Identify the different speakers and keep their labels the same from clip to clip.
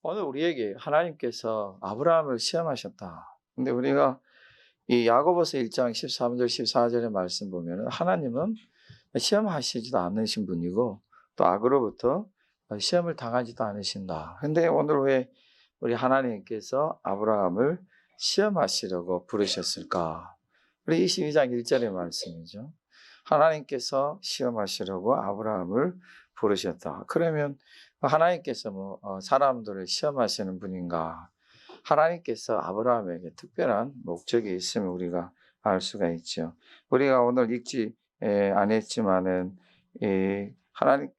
Speaker 1: 오늘 우리에게 하나님께서 아브라함을 시험하셨다. 근데 우리가 이 야고보서 1장 13절 14절의 말씀 보면은 하나님은 시험하시지도 않으신 분이고 또 악으로부터 시험을 당하지도 않으신다. 근데 오늘 왜 우리 하나님께서 아브라함을 시험하시려고 부르셨을까? 우리 22장 1절의 말씀이죠. 하나님께서 시험하시려고 아브라함을 부르셨다. 그러면 하나님께서 사람들을 시험하시는 분인가? 하나님께서 아브라함에게 특별한 목적이 있음을 우리가 알 수가 있죠. 우리가 오늘 읽지 안 했지만은 하나님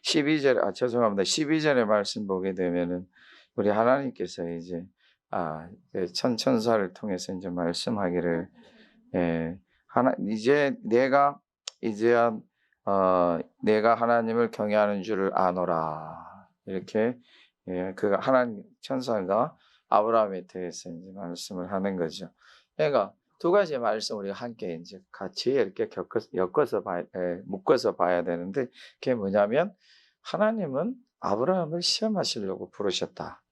Speaker 1: 12절 죄송합니다. 12절의 말씀 보게 되면은 우리 하나님께서 이제 천사를 통해서 이제 말씀하기를 이제 내가 하나님을 경외하는 줄을 아노라. 이렇게 그 하나님 천사가 아브라함에 대해서 이제 말씀을 하는 거죠. 그러니까 두 가지 말씀 우리가 함께 이제 같이 이렇게 묶어서 봐야 되는데 그게 뭐냐면 하나님은 아브라함을 시험하시려고 부르셨다.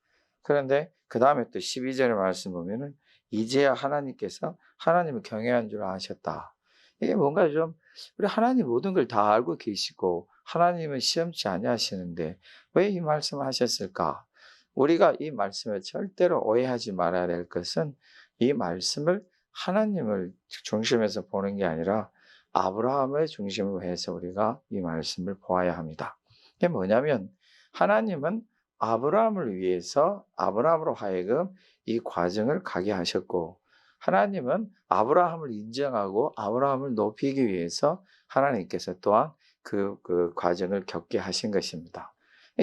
Speaker 1: 그런데 그 다음에 또 12절의 말씀 보면은 이제야 하나님께서 하나님을 경외한 줄 아셨다. 이게 뭔가 좀 우리 하나님 모든 걸 다 알고 계시고 하나님은 시험치 아니하시는데 왜 이 말씀을 하셨을까? 우리가 이 말씀을 절대로 오해하지 말아야 될 것은 이 말씀을 하나님을 중심에서 보는 게 아니라 아브라함을 중심으로 해서 우리가 이 말씀을 보아야 합니다. 이게 뭐냐면 하나님은 아브라함을 위해서 아브라함으로 하여금 이 과정을 가게 하셨고 하나님은 아브라함을 인정하고 아브라함을 높이기 위해서 하나님께서 또한 그 과정을 겪게 하신 것입니다.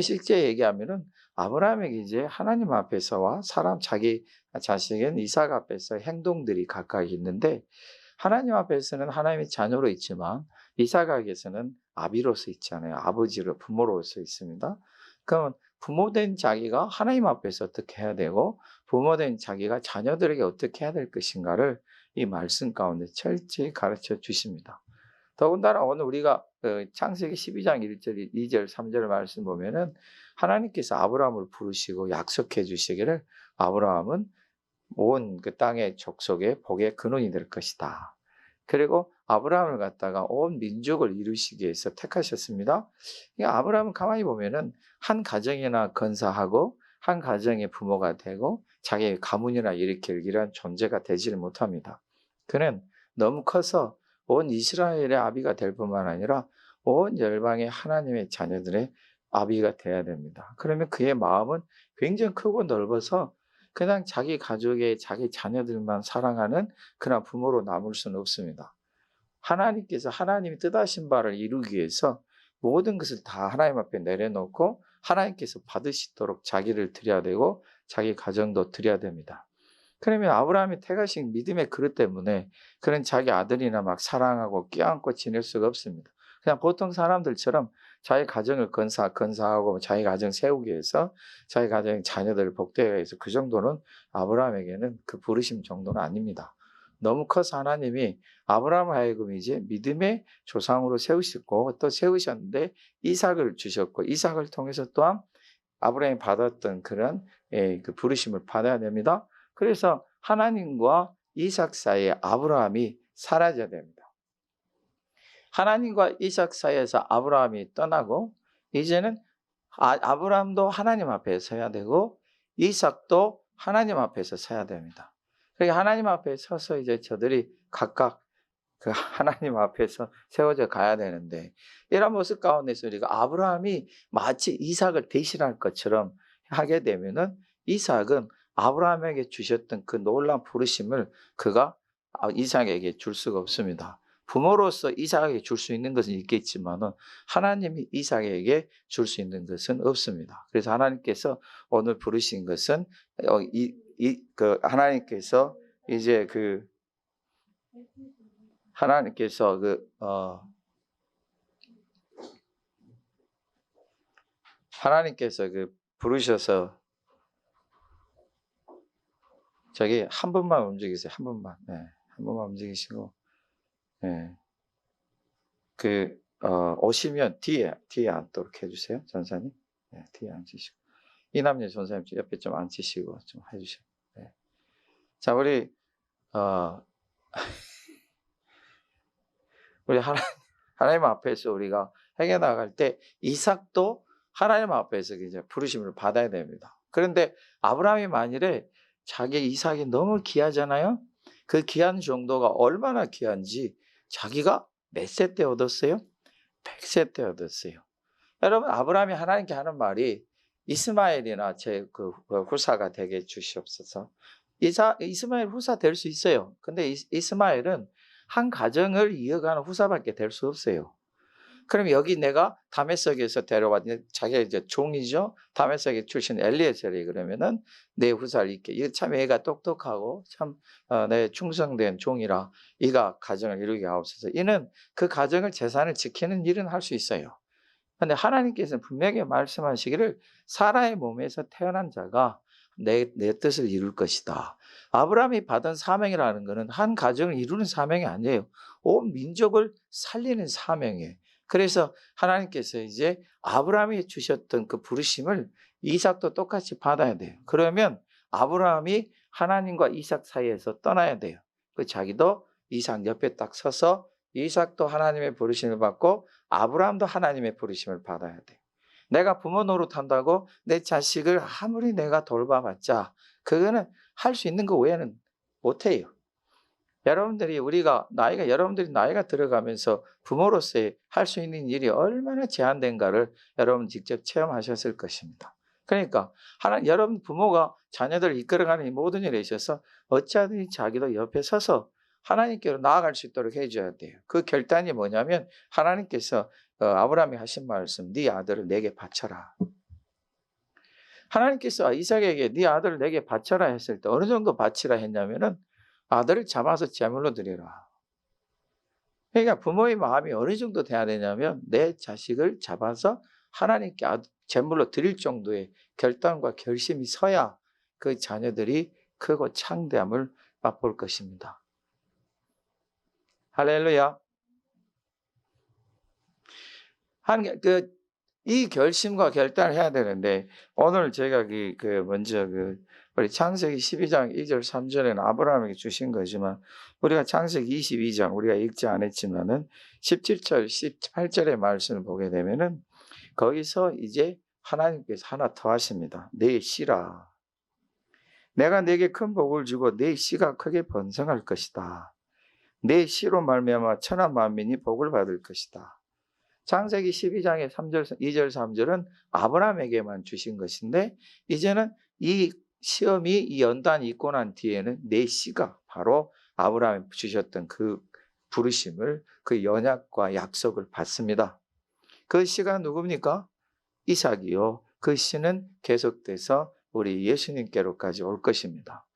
Speaker 1: 실제 얘기하면은 아브라함에게 이제 하나님 앞에서와 자기 자식인 이삭 앞에서 행동들이 각각 있는데 하나님 앞에서는 하나님의 자녀로 있지만 이삭에게서는 아비로서 있잖아요. 아버지로 부모로서 있습니다. 그럼 부모된 자기가 하나님 앞에서 어떻게 해야 되고 부모된 자기가 자녀들에게 어떻게 해야 될 것인가를 이 말씀 가운데 철저히 가르쳐 주십니다. 더군다나 오늘 우리가 창세기 12장 1절, 2절, 3절 말씀 보면은 하나님께서 아브라함을 부르시고 약속해 주시기를 아브라함은 온 그 땅의 족속의 복의 근원이 될 것이다. 그리고 아브라함을 갖다가 온 민족을 이루시기 위해서 택하셨습니다. 아브라함은 가만히 보면은 한 가정이나 건사하고 한 가정의 부모가 되고 자기의 가문이나 일으킬 이런 존재가 되지를 못합니다. 그는 너무 커서 온 이스라엘의 아비가 될 뿐만 아니라 온 열방의 하나님의 자녀들의 아비가 돼야 됩니다. 그러면 그의 마음은 굉장히 크고 넓어서 그냥 자기 가족의 자기 자녀들만 사랑하는 그런 부모로 남을 수는 없습니다. 하나님께서 하나님이 뜻하신 바를 이루기 위해서 모든 것을 다 하나님 앞에 내려놓고 하나님께서 받으시도록 자기를 드려야 되고 자기 가정도 드려야 됩니다. 그러면 아브라함이 택하신 믿음의 그릇 때문에 그런 자기 아들이나 막 사랑하고 껴안고 지낼 수가 없습니다. 그냥 보통 사람들처럼 자기 가정을 건사하고 자기 가정 세우기 위해서 자기 가정 자녀들을 복되게 해서 그 정도는 아브라함에게는 그 부르심 정도는 아닙니다. 너무 커서 하나님이 아브라함을 하여금 이제 믿음의 조상으로 세우셨고 또 세우셨는데 이삭을 주셨고 이삭을 통해서 또한 아브라함이 받았던 그런 그 부르심을 받아야 됩니다. 그래서 하나님과 이삭 사이에 아브라함이 사라져야 됩니다. 하나님과 이삭 사이에서 아브라함이 떠나고 이제는 아브라함도 하나님 앞에 서야 되고 이삭도 하나님 앞에서 서야 됩니다. 그러니까 하나님 앞에 서서 이제 저들이 각각 그 하나님 앞에서 세워져 가야 되는데 이런 모습 가운데서 우리가 아브라함이 마치 이삭을 대신할 것처럼 하게 되면은 이삭은 아브라함에게 주셨던 그 놀라운 부르심을 그가 이삭에게 줄 수가 없습니다. 부모로서 이삭에게 줄 수 있는 것은 있겠지만은 하나님이 이삭에게 줄 수 있는 것은 없습니다. 그래서 하나님께서 오늘 부르신 것은 하나님께서 이제 하나님께서 부르셔서 저기 한 번만 움직이세요. 한 번만. 네. 한 번만 움직이시고. 네. 오시면 뒤에 앉도록 해주세요. 전사님. 네, 뒤에 앉으시고. 이남녀 전사님 옆에 좀 앉으시고 좀 해주세요. 네. 자, 우리 우리 하나님 앞에서 우리가 행해 나갈 때 이삭도 하나님 앞에서 이제 부르심을 받아야 됩니다. 그런데 아브라함이 만일에 자기 이삭이 너무 귀하잖아요. 그 귀한 정도가 얼마나 귀한지 자기가 몇 세 때 얻었어요? 100세 때 얻었어요. 여러분, 아브라함이 하나님께 하는 말이 이스마엘이나 제 그 후사가 되게 주시옵소서. 이스마엘 후사 될 수 있어요. 근데 이스마엘은 한 가정을 이어가는 후사밖에 될 수 없어요. 그럼 여기 내가 다메섹에서 데려왔는데 자기가 이제 종이죠. 다메섹에 출신 엘리에셀이 그러면은 내 후사를 잇게. 이거 참 애가 똑똑하고 참 내 충성된 종이라 이가 가정을 이루게 하옵소서. 이는 그 가정을 재산을 지키는 일은 할 수 있어요. 그런데 하나님께서는 분명히 말씀하시기를 사라의 몸에서 태어난 자가 내 뜻을 이룰 것이다. 아브라함이 받은 사명이라는 것은 한 가정을 이루는 사명이 아니에요. 온 민족을 살리는 사명이에요. 그래서 하나님께서 이제 아브라함이 주셨던 그 부르심을 이삭도 똑같이 받아야 돼요. 그러면 아브라함이 하나님과 이삭 사이에서 떠나야 돼요. 그 자기도 이삭 옆에 딱 서서 이삭도 하나님의 부르심을 받고 아브라함도 하나님의 부르심을 받아야 돼요. 내가 부모 노릇한다고 내 자식을 아무리 내가 돌봐봤자 그거는 할 수 있는 거 외에는 못해요. 여러분들이 나이가 들어가면서 부모로서의 할 수 있는 일이 얼마나 제한된가를 여러분 직접 체험하셨을 것입니다. 그러니까 여러분 부모가 자녀들을 이끌어가는 이 모든 일에 있어서 어찌하든지 자기도 옆에 서서 하나님께로 나아갈 수 있도록 해줘야 돼요. 그 결단이 뭐냐면 하나님께서 아브라함이 하신 말씀, 네 아들을 내게 바쳐라. 하나님께서 이삭에게 네 아들을 내게 바쳐라 했을 때 어느 정도 바치라 했냐면은 아들을 잡아서 제물로 드리라. 그러니까 부모의 마음이 어느 정도 돼야 되냐면 내 자식을 잡아서 하나님께 제물로 드릴 정도의 결단과 결심이 서야 그 자녀들이 크고 창대함을 맛볼 것입니다. 할렐루야. 이 결심과 결단을 해야 되는데 오늘 제가 먼저 우리 창세기 12장 2절 3절에는 아브라함에게 주신 거지만 우리가 창세기 22장 우리가 읽지 않았지만은 17절 18절의 말씀을 보게 되면은 거기서 이제 하나님께서 하나 더 하십니다. 내 씨라 내가 내게 큰 복을 주고 내 씨가 크게 번성할 것이다. 내 씨로 말미암아 천하 만민이 복을 받을 것이다. 창세기 12장의 2절 3절은 아브라함에게만 주신 것인데 이제는 이 시험이 이 연단이 있고 난 뒤에는 내 씨가 바로 아브라함이 주셨던 그 부르심을 그 언약과 약속을 받습니다. 그 씨가 누굽니까? 이삭이요. 그 씨는 계속돼서 우리 예수님께로까지 올 것입니다.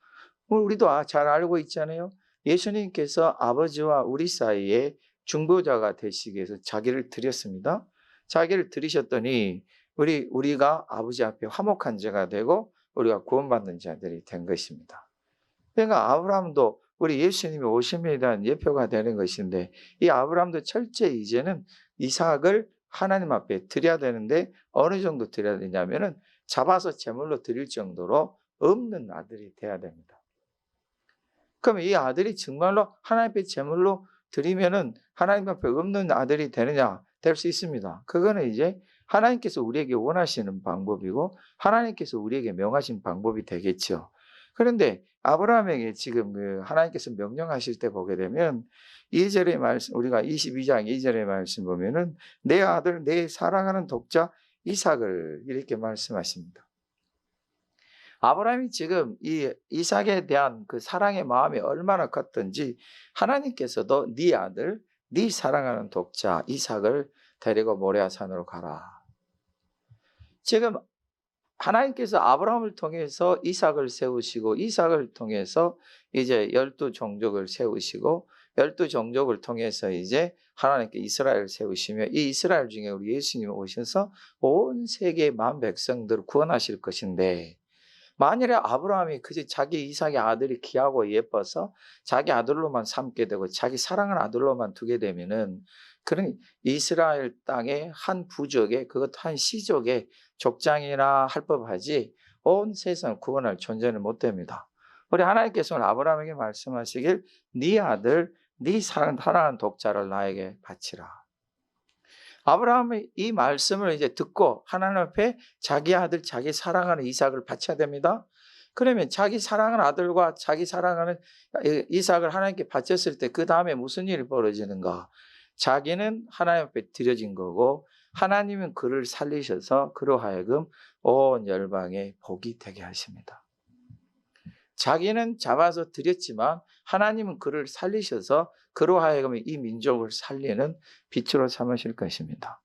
Speaker 1: 우리도 잘 알고 있잖아요. 예수님께서 아버지와 우리 사이에 중보자가 되시기 위해서 자기를 드렸습니다. 자기를 드리셨더니 우리가 아버지 앞에 화목한 자가 되고 우리가 구원받는 자들이 된 것입니다. 그러니까 아브라함도 우리 예수님이 오심에 대한 예표가 되는 것인데 이 아브라함도 철저히 이제는 이삭을 하나님 앞에 드려야 되는데 어느 정도 드려야 되냐면은 잡아서 제물로 드릴 정도로 없는 아들이 돼야 됩니다. 그럼 이 아들이 정말로 하나님 앞에 제물로 드리면은 하나님 앞에 없는 아들이 되느냐? 될 수 있습니다. 그거는 이제 하나님께서 우리에게 원하시는 방법이고 하나님께서 우리에게 명하신 방법이 되겠죠. 그런데 아브라함에게 지금 하나님께서 명령하실 때 보게 되면 2절의 말씀, 우리가 22장 2절의 말씀 보면은 내 아들, 내 사랑하는 독자 이삭을 이렇게 말씀하십니다. 아브라함이 지금 이 이삭에 대한 그 사랑의 마음이 얼마나 컸던지 하나님께서도 네 아들, 네 사랑하는 독자 이삭을 데리고 모레아 산으로 가라. 지금 하나님께서 아브라함을 통해서 이삭을 세우시고 이삭을 통해서 이제 12종족을 세우시고 12종족을 통해서 이제 하나님께 이스라엘을 세우시며 이 이스라엘 중에 우리 예수님이 오셔서 온 세계의 만 백성들을 구원하실 것인데 만일에 아브라함이 그저 자기 이삭의 아들이 귀하고 예뻐서 자기 아들로만 삼게 되고 자기 사랑하는 아들로만 두게 되면은 그런 이스라엘 땅의 한 부족의 그것 한 시족의 족장이나 할 법하지 온 세상을 구원할 존재는 못 됩니다. 우리 하나님께서는 아브라함에게 말씀하시길 네 아들 네 사랑하는 독자를 나에게 바치라. 아브라함이 이 말씀을 이제 듣고 하나님 앞에 자기 아들 자기 사랑하는 이삭을 바쳐야 됩니다. 그러면 자기 사랑하는 아들과 자기 사랑하는 이삭을 하나님께 바쳤을 때 그 다음에 무슨 일이 벌어지는가? 자기는 하나님 앞에 드려진 거고 하나님은 그를 살리셔서 그로 하여금 온 열방에 복이 되게 하십니다. 자기는 잡아서 드렸지만 하나님은 그를 살리셔서 그로 하여금 이 민족을 살리는 빛으로 삼으실 것입니다.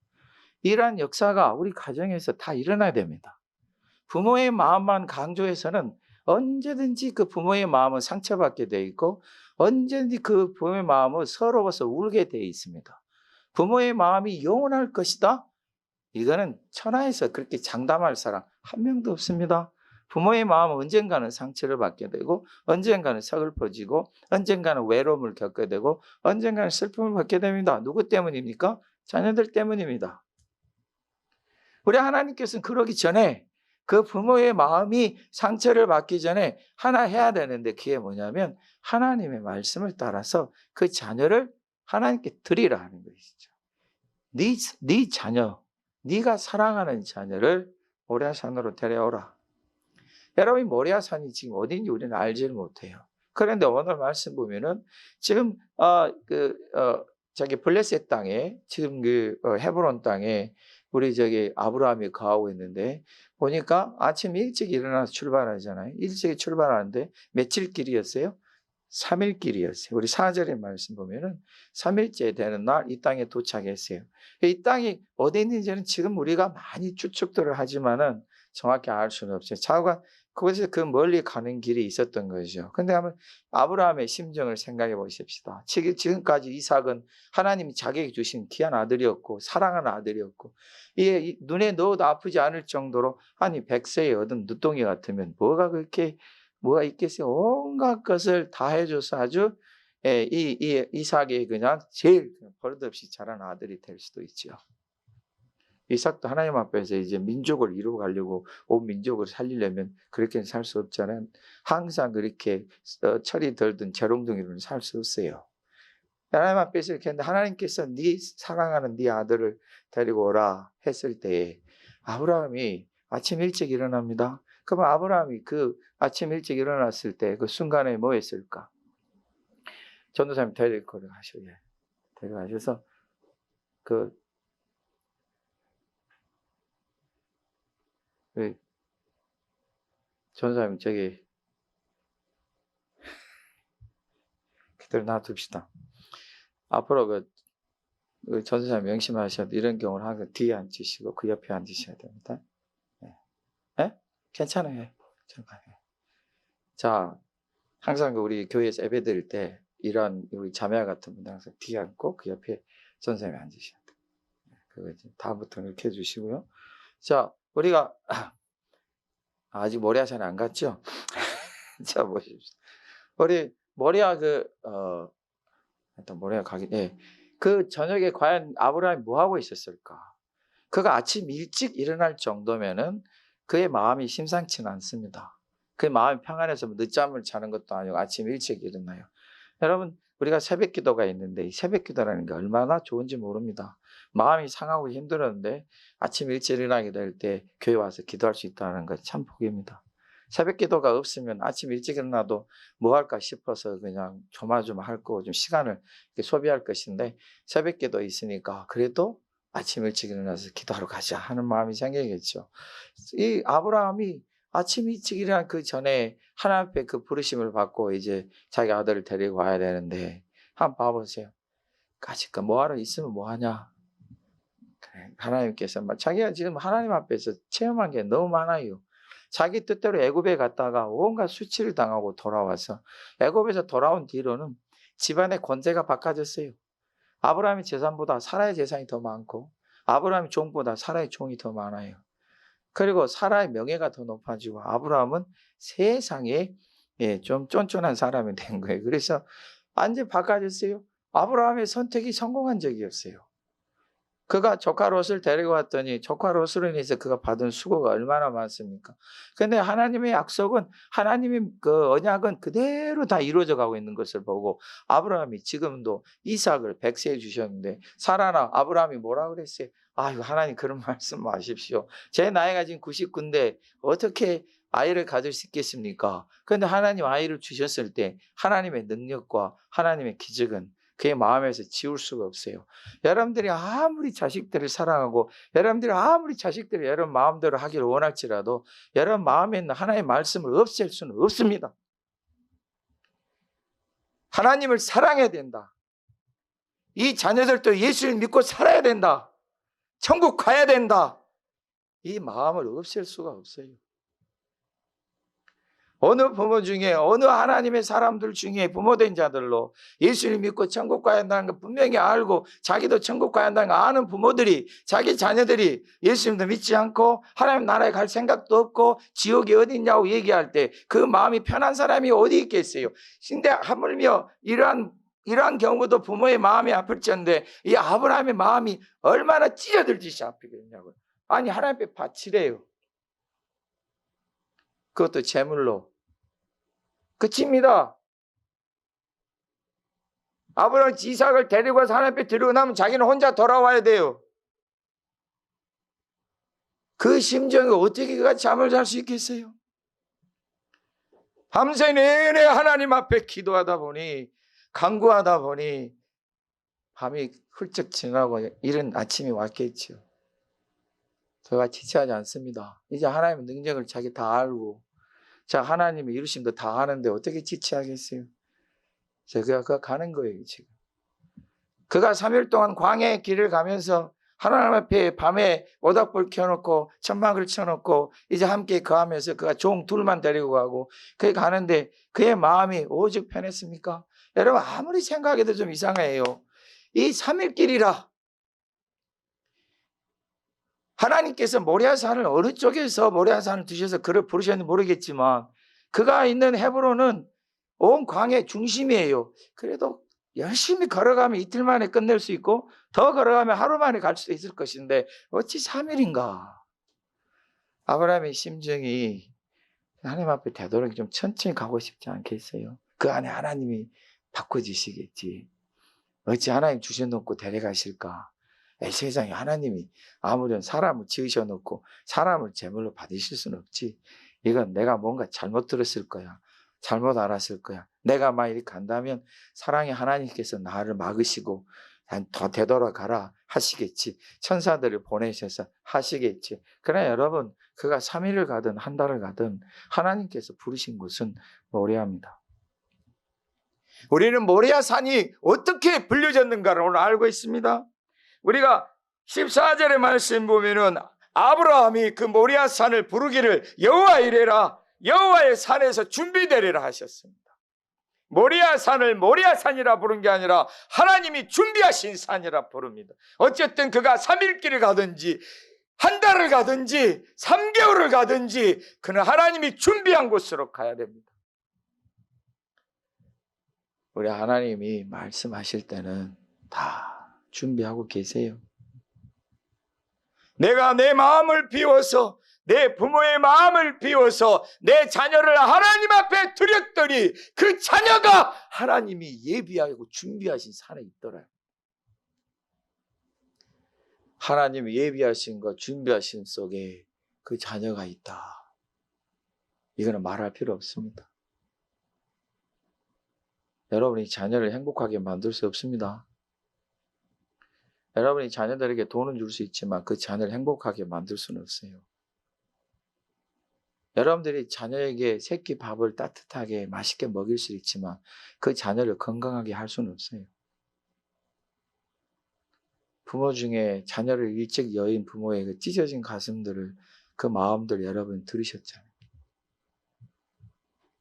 Speaker 1: 이러한 역사가 우리 가정에서 다 일어나야 됩니다. 부모의 마음만 강조해서는 언제든지 그 부모의 마음은 상처받게 되어 있고 언제든지 그 부모의 마음은 서러워서 울게 되어 있습니다. 부모의 마음이 영원할 것이다? 이거는 천하에서 그렇게 장담할 사람 한 명도 없습니다. 부모의 마음은 언젠가는 상처를 받게 되고 언젠가는 서글퍼지고 언젠가는 외로움을 겪게 되고 언젠가는 슬픔을 받게 됩니다. 누구 때문입니까? 자녀들 때문입니다. 우리 하나님께서는 그러기 전에 그 부모의 마음이 상처를 받기 전에 하나 해야 되는데 그게 뭐냐면 하나님의 말씀을 따라서 그 자녀를 하나님께 드리라 하는 것이죠. 네 자녀, 네가 사랑하는 자녀를 모리아산으로 데려오라. 여러분, 모리아산이 지금 어딘지 우리는 알지를 못해요. 그런데 오늘 말씀 보면은 지금 저기 블레셋 땅에 지금 헤브론 땅에 우리 저기 아브라함이 거하고 있는데 보니까 아침 일찍 일어나서 출발하잖아요. 일찍 출발하는데 며칠 길이었어요? 3일 길이었어요. 우리 4절의 말씀 보면은 3일째 되는 날 이 땅에 도착했어요. 이 땅이 어디 있는지는 지금 우리가 많이 추측들을 하지만은 정확히 알 수는 없어요. 좌우가 그곳에서 그 멀리 가는 길이 있었던 거죠. 근데 한번 아브라함의 심정을 생각해 보십시다. 지금까지 이삭은 하나님이 자기에게 주신 귀한 아들이었고 사랑하는 아들이었고 이게 눈에 넣어도 아프지 않을 정도로 아니 100세에 얻은 늦둥이 같으면 뭐가 있겠어요? 온갖 것을 다 해줘서 아주 이삭이 그냥 제일 버릇없이 자란 아들이 될 수도 있죠. 이삭도 하나님 앞에서 이제 민족을 이루어가려고 온 민족을 살리려면 그렇게는 살 수 없잖아요. 항상 그렇게 철이 들든 재롱둥이로는 살 수 없어요. 하나님 앞에서 이렇게 했는데 하나님께서 네 사랑하는 네 아들을 데리고 오라 했을 때 아브라함이 아침 일찍 일어납니다. 그럼 아브라함이 그 아침 일찍 일어났을 때 그 순간에 뭐 했을까? 전도사님 데려가셔서 전도사님 저기 그대로 놔둡시다. 앞으로 그 전도사님 명심하셔야 돼. 이런 경우는 항상 뒤에 앉으시고 그 옆에 앉으셔야 됩니다. 네? 괜찮아요. 자, 항상 우리 교회에서 예배 드릴 때 이런 우리 자매와 같은 분들 항상 뒤에 앉고 그 옆에 전도사님이 앉으셔야 돼요. 그거 다음부터는 이렇게 해주시고요. 자, 우리가 아직 모리아산에 안 갔죠? 자, 보십시오. 우리 모리아 모리아 가기, 그 저녁에 과연 아브라함이 뭐 하고 있었을까? 그가 아침 일찍 일어날 정도면은 그의 마음이 심상치는 않습니다. 그의 마음이 평안해서 늦잠을 자는 것도 아니고 아침 일찍 일어나요. 여러분, 우리가 새벽 기도가 있는데 이 새벽 기도라는 게 얼마나 좋은지 모릅니다. 마음이 상하고 힘들었는데 아침 일찍 일어나게 될 때 교회 와서 기도할 수 있다는 것 참 복입니다. 새벽 기도가 없으면 아침 일찍 일어나도 뭐 할까 싶어서 그냥 조마조마할 거고 좀 시간을 소비할 것인데 새벽 기도 있으니까 그래도 아침 일찍 일어나서 기도하러 가자 하는 마음이 생기겠죠. 이 아브라함이 아침 일찍 일어난 그 전에 하나님 앞에 그 부르심을 받고 이제 자기 아들을 데리고 와야 되는데 한번 봐보세요. 아직 뭐하러 있으면 뭐하냐. 그래, 하나님께서 자기가 지금 하나님 앞에서 체험한 게 너무 많아요. 자기 뜻대로 애굽에 갔다가 온갖 수치를 당하고 돌아와서 애굽에서 돌아온 뒤로는 집안의 권세가 바꿔졌어요. 아브라함의 재산보다 사라의 재산이 더 많고 아브라함의 종보다 사라의 종이 더 많아요. 그리고 사라의 명예가 더 높아지고 아브라함은 세상에 좀 쫀쫀한 사람이 된 거예요. 그래서 완전 바꿔졌어요. 아브라함의 선택이 성공한 적이 없어요. 그가 조카 롯을 데리고 왔더니 조카 롯으로 인해서 그가 받은 수고가 얼마나 많습니까? 근데 하나님의 약속은, 하나님의 그 언약은 그대로 다 이루어져 가고 있는 것을 보고 아브라함이 지금도 이삭을 100세에 주셨는데 사라나 아브라함이 뭐라 그랬어요? 아유, 하나님 그런 말씀 마십시오. 제 나이가 지금 99인데 어떻게 아이를 가질 수 있겠습니까? 그런데 하나님 아이를 주셨을 때 하나님의 능력과 하나님의 기적은 그의 마음에서 지울 수가 없어요. 여러분들이 아무리 자식들을 사랑하고 여러분들이 아무리 자식들이 여러분 마음대로 하기를 원할지라도 여러분 마음에 있는 하나님의 말씀을 없앨 수는 없습니다. 하나님을 사랑해야 된다. 이 자녀들도 예수를 믿고 살아야 된다. 천국 가야 된다. 이 마음을 없앨 수가 없어요. 어느 부모 중에, 어느 하나님의 사람들 중에 부모된 자들로 예수를 믿고 천국 가야 한다는 걸 분명히 알고 자기도 천국 가야 한다는 걸 아는 부모들이, 자기 자녀들이 예수님도 믿지 않고 하나님 나라에 갈 생각도 없고 지옥이 어디 있냐고 얘기할 때 그 마음이 편한 사람이 어디 있겠어요? 근데 하물며 이러한 경우도 부모의 마음이 아플지언데 이 아브라함의 마음이 얼마나 찢어들듯이 아프겠냐고요. 아니, 하나님 앞에 바치래요. 그것도 제물로. 그칩니다. 아브라함 이삭을 데리고 와서 하나님 앞에 들고 나면 자기는 혼자 돌아와야 돼요. 그 심정이 어떻게 그가 잠을 잘 수 있겠어요? 밤새 내내 하나님 앞에 기도하다 보니, 간구하다 보니 밤이 훌쩍 지나고 이른 아침이 왔겠죠. 그가 지체하지 않습니다. 이제 하나님의 능력을 자기 다 알고, 자, 하나님의 이루심도 다 아는데 어떻게 지체하겠어요? 그가 가는 거예요, 지금. 그가 3일 동안 광야의 길을 가면서 하나님 앞에 밤에 모닥불 켜놓고 천막을 쳐놓고 이제 함께 거하면서 그가 종 둘만 데리고 가고 그게 가는데 그의 마음이 오직 편했습니까? 여러분 아무리 생각해도 좀 이상해요. 이 3일 길이라 하나님께서 모리아산을 어느 쪽에서 모리아산을 두셔서 그를 부르셨는지 모르겠지만 그가 있는 헤브론은 온 광야의 중심이에요. 그래도 열심히 걸어가면 이틀 만에 끝낼 수 있고 더 걸어가면 하루 만에 갈 수도 있을 것인데 어찌 3일인가? 아브라함의 심정이 하나님 앞에 되도록 좀 천천히 가고 싶지 않겠어요? 그 안에 하나님이 바꿔주시겠지. 어찌 하나님 주셔놓고 데려가실까? 세상에 하나님이 아무런 사람을 지으셔놓고 사람을 제물로 받으실 수는 없지. 이건 내가 뭔가 잘못 들었을 거야. 잘못 알았을 거야. 내가 막 이렇게 간다면 사랑의 하나님께서 나를 막으시고 더 되돌아가라 하시겠지. 천사들을 보내셔서 하시겠지. 그러나 여러분 그가 3일을 가든 한 달을 가든 하나님께서 부르신 곳은 모리아입니다. 우리는 모리아 산이 어떻게 불려졌는가를 오늘 알고 있습니다. 우리가 14절의 말씀 보면은 아브라함이 그 모리아 산을 부르기를 여호와 이래라, 여호와의 산에서 준비되리라 하셨습니다. 모리아 산을 모리아 산이라 부른 게 아니라 하나님이 준비하신 산이라 부릅니다. 어쨌든 그가 3일길을 가든지 한 달을 가든지 3개월을 가든지 그는 하나님이 준비한 곳으로 가야 됩니다. 우리 하나님이 말씀하실 때는 다 준비하고 계세요. 내가 내 마음을 비워서 내 부모의 마음을 비워서 내 자녀를 하나님 앞에 드렸더니 그 자녀가 하나님이 예비하고 준비하신 산에 있더라. 하나님이 예비하신 것 준비하신 속에 그 자녀가 있다. 이거는 말할 필요 없습니다. 여러분이 자녀를 행복하게 만들 수 없습니다. 여러분이 자녀들에게 돈은 줄 수 있지만 그 자녀를 행복하게 만들 수는 없어요. 여러분들이 자녀에게 새끼 밥을 따뜻하게 맛있게 먹일 수 있지만 그 자녀를 건강하게 할 수는 없어요. 부모 중에 자녀를 일찍 여인 부모의 그 찢어진 가슴들을 그 마음들 여러분 들으셨잖아요.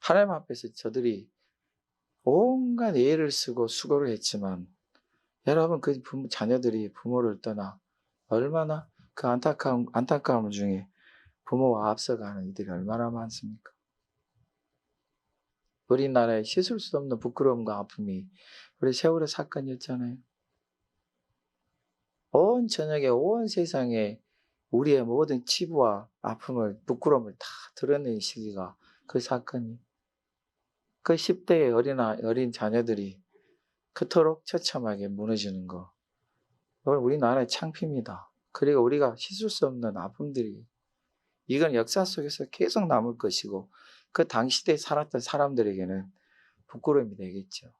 Speaker 1: 하나님 앞에서 저들이 온갖 애를 쓰고 수고를 했지만 여러분 그 자녀들이 부모를 떠나 얼마나 그 안타까움 중에 부모와 앞서가는 이들이 얼마나 많습니까? 우리나라에 씻을 수 없는 부끄러움과 아픔이 우리 세월의 사건이었잖아요. 온 저녁에 온 세상에 우리의 모든 치부와 아픔을 부끄러움을 다 드러낸 시기가 그 사건이 그 10대의 어린 자녀들이 그토록 처참하게 무너지는 거. 이건 우리나라의 창피입니다. 그리고 우리가 씻을 수 없는 아픔들이 이건 역사 속에서 계속 남을 것이고 그 당시대에 살았던 사람들에게는 부끄러움이 되겠죠.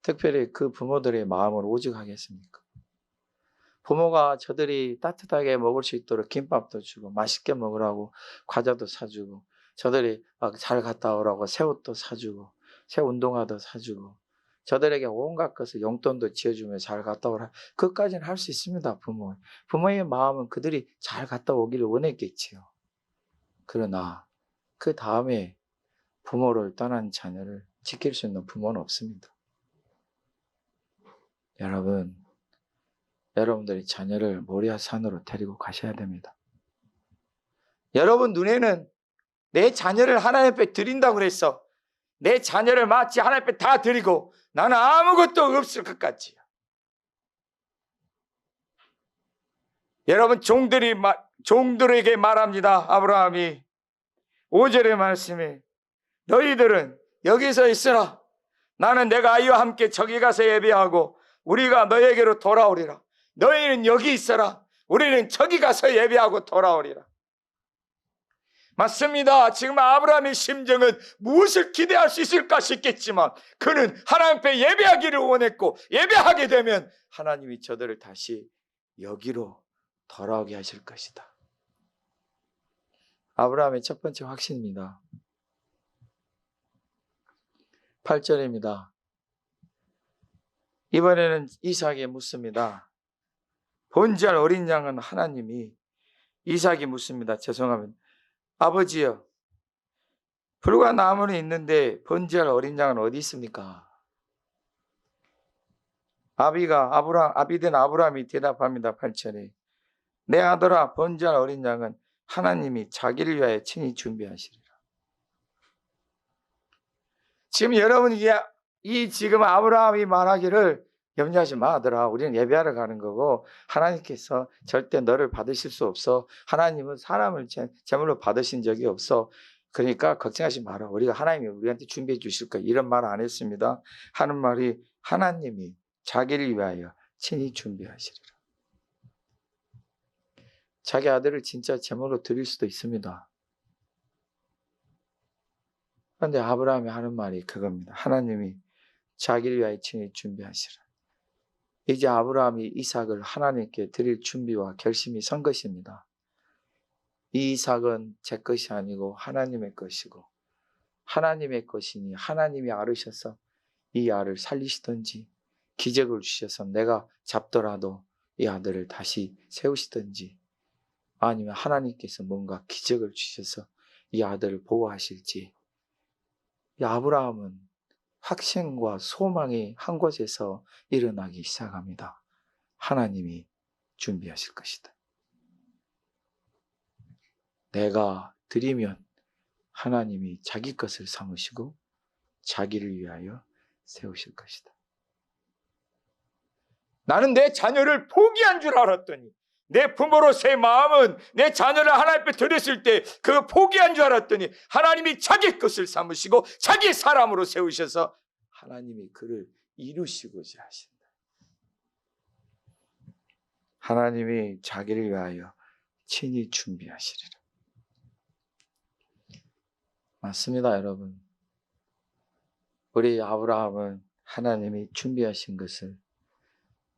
Speaker 1: 특별히 그 부모들의 마음을 오죽하겠습니까? 부모가 저들이 따뜻하게 먹을 수 있도록 김밥도 주고 맛있게 먹으라고 과자도 사주고 저들이 잘 갔다 오라고 새 옷도 사주고 새 운동화도 사주고 저들에게 온갖 것을 용돈도 지어주며 잘 갔다 오라. 그것까지는 할 수 있습니다. 부모의 마음은 그들이 잘 갔다 오기를 원했겠지요. 그러나 그 다음에 부모를 떠난 자녀를 지킬 수 있는 부모는 없습니다. 여러분들이 자녀를 모리아 산으로 데리고 가셔야 됩니다. 여러분 눈에는 내 자녀를 하나님 앞에 드린다고 그랬어. 내 자녀를 마치 하나님 앞에 다 드리고 나는 아무것도 없을 것 같지요. 여러분 종들에게 말합니다. 아브라함이 5절의 말씀에 너희들은 여기서 있으라. 나는 내가 아이와 함께 저기 가서 예배하고 우리가 너에게로 돌아오리라. 너희는 여기 있어라. 우리는 저기 가서 예배하고 돌아오리라. 맞습니다. 지금 아브라함의 심정은 무엇을 기대할 수 있을까 싶겠지만 그는 하나님 앞에 예배하기를 원했고 예배하게 되면 하나님이 저들을 다시 여기로 돌아오게 하실 것이다. 아브라함의 첫 번째 확신입니다. 8절입니다. 이번에는 이삭이 묻습니다. 번제할 어린 양은 하나님이 이삭이 묻습니다. 죄송합니다. 아버지여, 불과 나무는 있는데 번제할 어린 양은 어디 있습니까? 아비된 아브라함이 대답합니다. 8절에 내 아들아, 번제할 어린 양은 하나님이 자기를 위하여 친히 준비하시리라. 지금 여러분이 지금 아브라함이 말하기를 염려하지 마, 아들아. 우리는 예배하러 가는 거고 하나님께서 절대 너를 받으실 수 없어. 하나님은 사람을 제물로 받으신 적이 없어. 그러니까 걱정하지 마라. 하나님이 우리한테 준비해 주실 거야. 이런 말 안 했습니다. 하는 말이 하나님이 자기를 위하여 친히 준비하시리라. 자기 아들을 진짜 제물로 드릴 수도 있습니다. 그런데 아브라함이 하는 말이 그겁니다. 하나님이 자기를 위하여 친히 준비하시라. 이제 아브라함이 이삭을 하나님께 드릴 준비와 결심이 선 것입니다. 이 이삭은 제 것이 아니고 하나님의 것이고 하나님의 것이니 하나님이 알으셔서 이 알을 살리시든지 기적을 주셔서 내가 잡더라도 이 아들을 다시 세우시든지 아니면 하나님께서 뭔가 기적을 주셔서 이 아들을 보호하실지 이 아브라함은 확신과 소망이 한 곳에서 일어나기 시작합니다. 하나님이 준비하실 것이다. 내가 드리면 하나님이 자기 것을 삼으시고 자기를 위하여 세우실 것이다. 나는 내 자녀를 포기한 줄 알았더니 내 부모로서의 마음은 내 자녀를 하나님 앞에 드렸을 때 그 포기한 줄 알았더니 하나님이 자기 것을 삼으시고 자기 사람으로 세우셔서 하나님이 그를 이루시고자 하신다. 하나님이 자기를 위하여 친히 준비하시리라. 맞습니다, 여러분. 우리 아브라함은 하나님이 준비하신 것을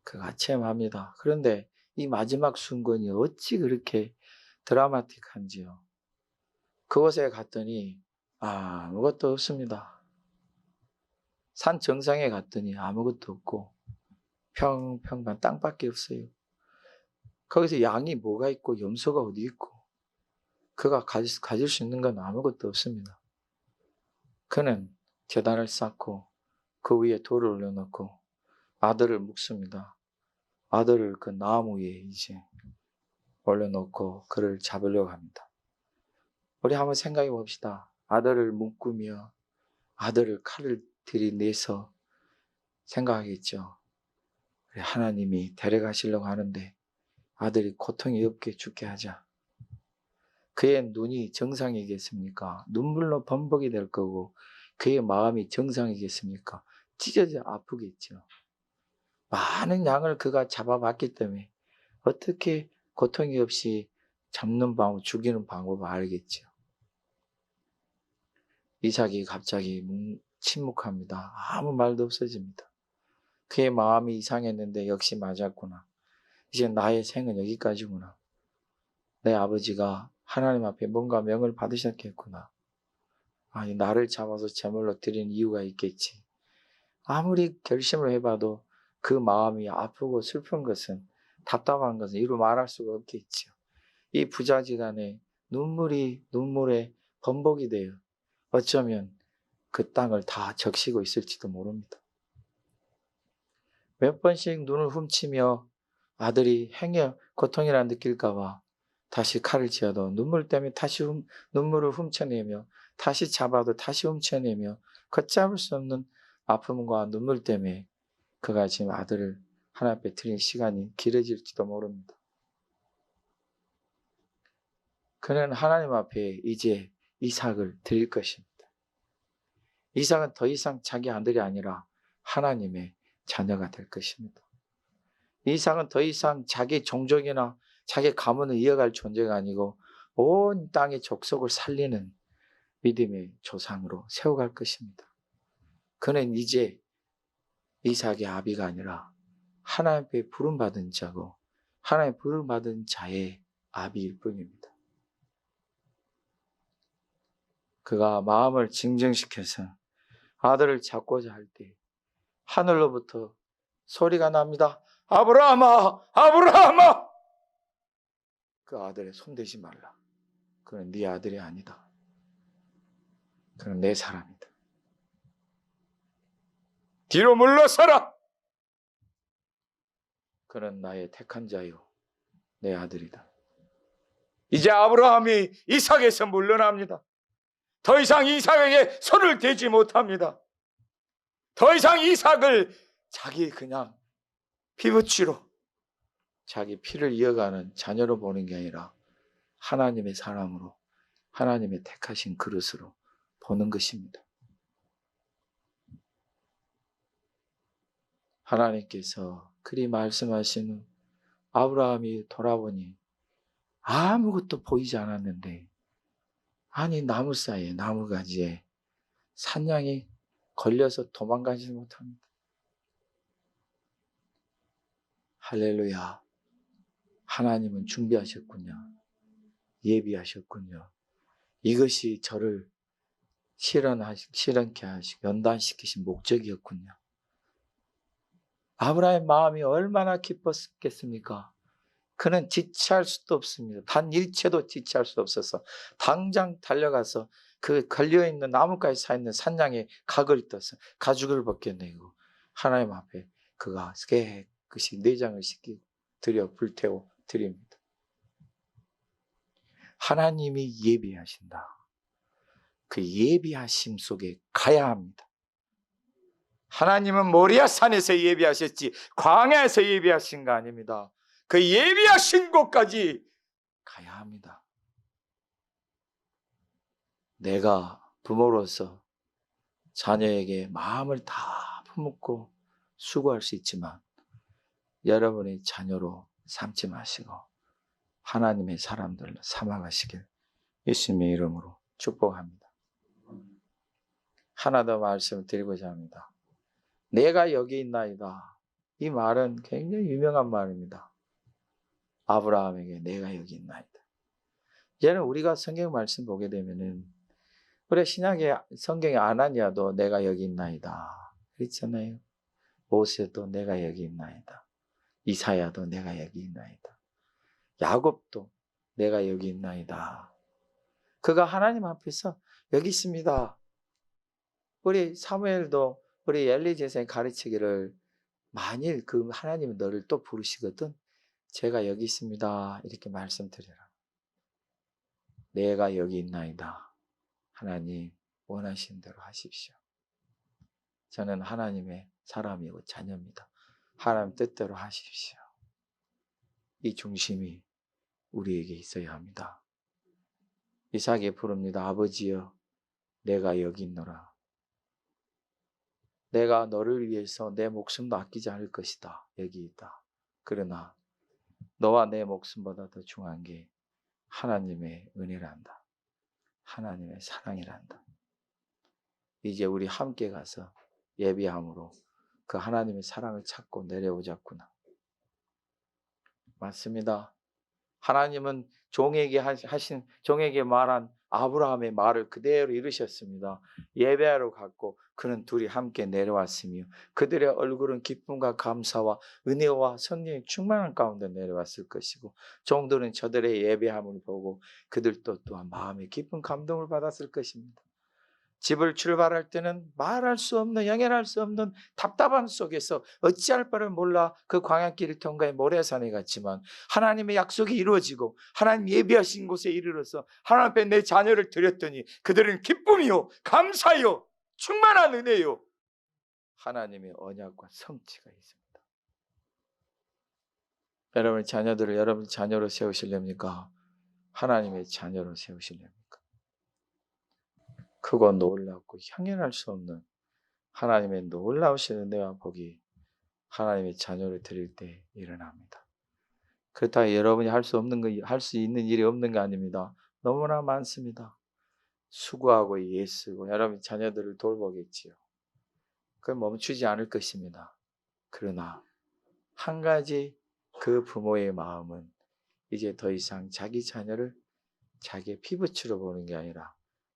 Speaker 1: 그가 체험합니다. 그런데 이 마지막 순간이 어찌 그렇게 드라마틱한지요. 그곳에 갔더니 아무것도 없습니다. 산 정상에 갔더니 아무것도 없고 평평한 땅밖에 없어요. 거기서 양이 뭐가 있고 염소가 어디 있고 그가 가질 수 있는 건 아무것도 없습니다. 그는 제단을 쌓고 그 위에 돌을 올려놓고 아들을 묵습니다. 아들을 그 나무 위에 이제 올려놓고 그를 잡으려고 합니다. 우리 한번 생각해 봅시다. 아들을 묶으며 아들을 칼을 들이내서 생각하겠죠. 하나님이 데려가시려고 하는데 아들이 고통이 없게 죽게 하자. 그의 눈이 정상이겠습니까? 눈물로 범벅이 될 거고 그의 마음이 정상이겠습니까? 찢어져 아프겠죠. 많은 양을 그가 잡아봤기 때문에 어떻게 고통이 없이 잡는 방법, 죽이는 방법을 알겠죠. 이삭이 갑자기 침묵합니다. 아무 말도 없어집니다. 그의 마음이 이상했는데 역시 맞았구나. 이제 나의 생은 여기까지구나. 내 아버지가 하나님 앞에 뭔가 명을 받으셨겠구나. 아니, 나를 잡아서 제물로 드린 이유가 있겠지. 아무리 결심을 해봐도 그 마음이 아프고 슬픈 것은, 답답한 것은 이루 말할 수가 없겠죠. 이 부자지간에 눈물에 범벅이 되어 어쩌면 그 땅을 다 적시고 있을지도 모릅니다. 몇 번씩 눈을 훔치며 아들이 행여 고통이라 느낄까봐 다시 칼을 쥐어도 눈물 때문에 다시 눈물을 훔쳐내며 다시 잡아도 다시 훔쳐내며 걷잡을 수 없는 아픔과 눈물 때문에 그가 지금 아들을 하나님 앞에 드린 시간이 길어질지도 모릅니다. 그는 하나님 앞에 이제 이삭을 드릴 것입니다. 이삭은 더 이상 자기 아들이 아니라 하나님의 자녀가 될 것입니다. 이삭은 더 이상 자기 종족이나 자기 가문을 이어갈 존재가 아니고 온 땅의 족속을 살리는 믿음의 조상으로 세워갈 것입니다. 그는 이제 이삭의 아비가 아니라 하나님께 부름받은 자고 하나님 부름받은 자의 아비일 뿐입니다. 그가 마음을 진정시켜서 아들을 잡고자 할 때 하늘로부터 소리가 납니다. 아브라함아! 아브라함아! 그 아들에 손대지 말라. 그는 네 아들이 아니다. 그는 내 사람이다. 뒤로 물러서라! 그는 나의 택한 자요, 내 아들이다. 이제 아브라함이 이삭에서 물러납니다. 더 이상 이삭에게 손을 대지 못합니다. 더 이상 이삭을 자기 그냥 피부치로 자기 피를 이어가는 자녀로 보는 게 아니라 하나님의 사람으로, 하나님의 택하신 그릇으로 보는 것입니다. 하나님께서 그리 말씀하신 후 아브라함이 돌아보니 아무것도 보이지 않았는데, 아니 나무 사이에, 나무 가지에 산양이 걸려서 도망가지 못합니다. 할렐루야. 하나님은 준비하셨군요. 예비하셨군요. 이것이 저를 실현케 하시고 연단시키신 목적이었군요. 아브라함의 마음이 얼마나 기뻤겠습니까? 그는 지체할 수도 없습니다. 단 일체도 지체할 수 없어서 당장 달려가서 그 걸려있는 나뭇가지에 사있는 산양의 각을 떠서 가죽을 벗겨내고 하나님 앞에 그가 깨끗이 내장을 씻기고 드려 불태워 드립니다. 하나님이 예비하신다. 그 예비하심 속에 가야 합니다. 하나님은 모리아 산에서 예비하셨지 광야에서 예비하신 거 아닙니다. 그 예비하신 곳까지 가야 합니다. 내가 부모로서 자녀에게 마음을 다 품고 수고할 수 있지만 여러분의 자녀로 삼지 마시고 하나님의 사람들로 삼아가시길 예수님의 이름으로 축복합니다. 하나 더 말씀을 드리고자 합니다. 내가 여기 있나이다. 이 말은 굉장히 유명한 말입니다. 아브라함에게 내가 여기 있나이다. 이제는 우리가 성경 말씀 보게 되면은 우리 신약의 성경에 아나니아도 내가 여기 있나이다 그랬잖아요. 모세도 내가 여기 있나이다. 이사야도 내가 여기 있나이다. 야곱도 내가 여기 있나이다. 그가 하나님 앞에서 여기 있습니다. 우리 사무엘도 우리 엘리 제사의 가르치기를 만일 그 하나님이 너를 또 부르시거든 제가 여기 있습니다 이렇게 말씀드려라. 내가 여기 있나이다. 하나님 원하시는 대로 하십시오. 저는 하나님의 사람이고 자녀입니다. 하나님 뜻대로 하십시오. 이 중심이 우리에게 있어야 합니다. 이삭이 부릅니다. 아버지여, 내가 여기 있노라. 내가 너를 위해서 내 목숨도 아끼지 않을 것이다. 여기 있다. 그러나 너와 내 목숨보다 더 중요한 게 하나님의 은혜란다. 하나님의 사랑이란다. 이제 우리 함께 가서 예비함으로 그 하나님의 사랑을 찾고 내려오자꾸나. 맞습니다. 하나님은 종에게 말한 아브라함의 말을 그대로 이루셨습니다. 예배하러 갔고 그는 둘이 함께 내려왔으며 그들의 얼굴은 기쁨과 감사와 은혜와 성령이 충만한 가운데 내려왔을 것이고 종들은 저들의 예배함을 보고 그들도 또한 마음에 깊은 감동을 받았을 것입니다. 집을 출발할 때는 말할 수 없는, 영연할 수 없는 답답함 속에서 어찌할 바를 몰라 그 광야길을 통과해 모래산에 갔지만 하나님의 약속이 이루어지고 하나님 예비하신 곳에 이르러서 하나님 앞에 내 자녀를 드렸더니 그들은 기쁨이요 감사요 충만한 은혜요 하나님의 언약과 성취가 있습니다. 여러분의 자녀들을 여러분 자녀로 세우시렵니까? 하나님의 자녀로 세우시렵니까? 크고 놀랍고 향연할 수 없는 하나님의 놀라우신 은혜와 복이 하나님의 자녀를 드릴 때 일어납니다. 그렇다고 여러분이 할 수 있는 일이 없는 게 아닙니다. 너무나 많습니다. 수고하고 애쓰고 여러분 자녀들을 돌보겠지요. 그건 멈추지 않을 것입니다. 그러나 한 가지 그 부모의 마음은 이제 더 이상 자기 자녀를 자기의 피부치로 보는 게 아니라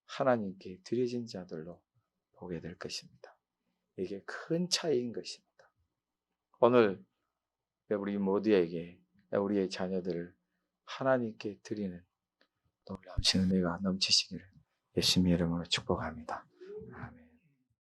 Speaker 1: 하나님께 드려진 자들로 보게 될 것입니다. 이게 큰 차이인 것입니다. 오늘 우리 모두에게 우리의 자녀들을 하나님께 드리는 놀라우신 은혜가 넘치시기를 예수님의 이름으로 축복합니다.